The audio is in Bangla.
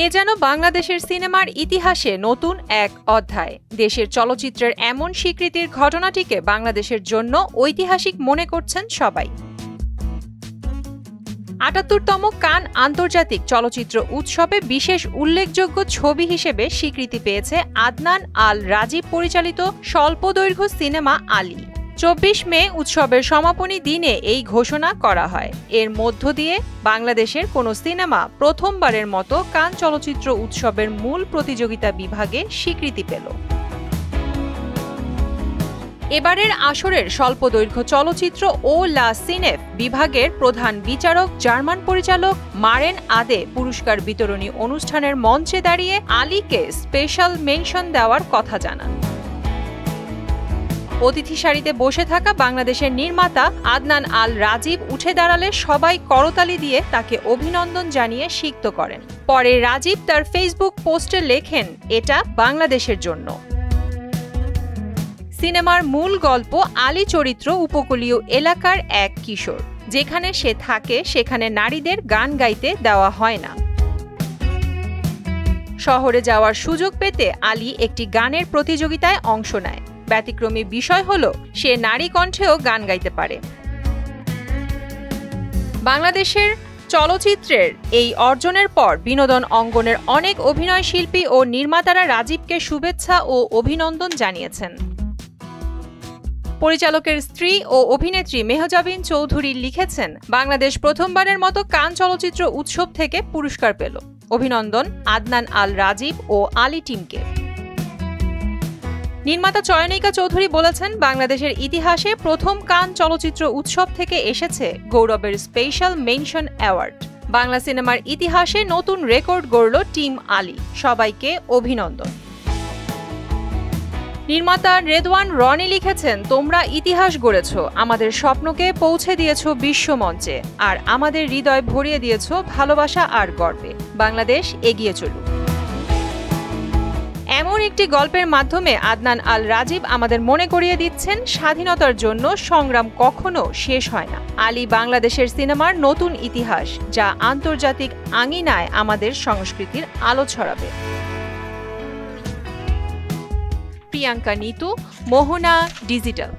এ যেন বাংলাদেশের সিনেমার ইতিহাসে নতুন এক অধ্যায়। দেশের চলচ্চিত্রের এমন স্বীকৃতির ঘটনাটিকে বাংলাদেশের জন্য ঐতিহাসিক মনে করছেন সবাই। ৭৮তম কান আন্তর্জাতিক চলচ্চিত্র উৎসবে বিশেষ উল্লেখযোগ্য ছবি হিসেবে স্বীকৃতি পেয়েছে আদনান আল রাজীব পরিচালিত স্বল্পদৈর্ঘ্য সিনেমা আলী। ২৪ মে উৎসবের সমাপনী দিনে এই ঘোষণা করা হয়। এর মধ্য দিয়ে বাংলাদেশের কোনো সিনেমা প্রথমবারের মতো কান চলচ্চিত্র উৎসবের মূল প্রতিযোগিতা বিভাগে স্বীকৃতি পেল। এবারের আসরের স্বল্পদৈর্ঘ্য চলচ্চিত্র ও লা সিনেফ বিভাগের প্রধান বিচারক জার্মান পরিচালক মারেন আদে পুরস্কার বিতরণী অনুষ্ঠানের মঞ্চে দাঁড়িয়ে আলীকে স্পেশাল মেনশন দেওয়ার কথা জানান। অতিথি সারিতে বসে থাকা বাংলাদেশের নির্মাতা আদনান আল রাজীব উঠে দাঁড়ালে সবাই করতালি দিয়ে তাকে অভিনন্দন জানিয়ে সিক্ত করেন। পরে রাজীব তার ফেসবুক পোস্টে লেখেন, এটা বাংলাদেশের জন্য। সিনেমার মূল গল্প আলী চরিত্র উপকূলীয় এলাকার এক কিশোর। যেখানে সে থাকে সেখানে নারীদের গান গাইতে দেওয়া হয় না। শহরে যাওয়ার সুযোগ পেতে আলী একটি গানের প্রতিযোগিতায় অংশ নেয়। ব্যতিক্রমী বিষয় হলো সে নারী কণ্ঠেও গান গাইতে পারে। বাংলাদেশের চলচ্চিত্রের এই অর্জনের পর বিনোদন অঙ্গনের অনেক অভিনয় শিল্পী ও নির্মাতারা রাজীবকে শুভেচ্ছা ও অভিনন্দন জানিয়েছেন। পরিচালকের স্ত্রী ও অভিনেত্রী মেহজাবিন চৌধুরী লিখেছেন, বাংলাদেশ প্রথমবারের মতো কান চলচ্চিত্র উৎসব থেকে পুরস্কার পেল। অভিনন্দন আদনান আল রাজীব ও আলী টিমকে। নির্মাতা চয়নিকা চৌধুরী বলেছেন, বাংলাদেশের ইতিহাসে প্রথম কান চলচ্চিত্র উৎসব থেকে এসেছে গৌরবের স্পেশাল মেনশন অ্যাওয়ার্ড। বাংলা সিনেমার ইতিহাসে নতুন রেকর্ড গড়ল টিম আলী। সবাইকে অভিনন্দন। নির্মাতা রেদওয়ান রনি লিখেছেন, তোমরা ইতিহাস গড়েছ, আমাদের স্বপ্নকে পৌঁছে দিয়েছ বিশ্বমঞ্চে, আর আমাদের হৃদয় ভরিয়ে দিয়েছ ভালোবাসা আর গর্বে। বাংলাদেশ এগিয়ে চলুক। এমন একটি গল্পের মাধ্যমে আদনান আল রাজীব আমাদের মনে করিয়ে দিচ্ছেন, স্বাধীনতার জন্য সংগ্রাম কখনো শেষ হয় না। আলী বাংলাদেশের সিনেমার নতুন ইতিহাস, যা আন্তর্জাতিক আঙিনায় আমাদের সংস্কৃতির আলো ছড়াবে। প্রিয়াঙ্কা নিতু, মোহনা ডিজিটাল।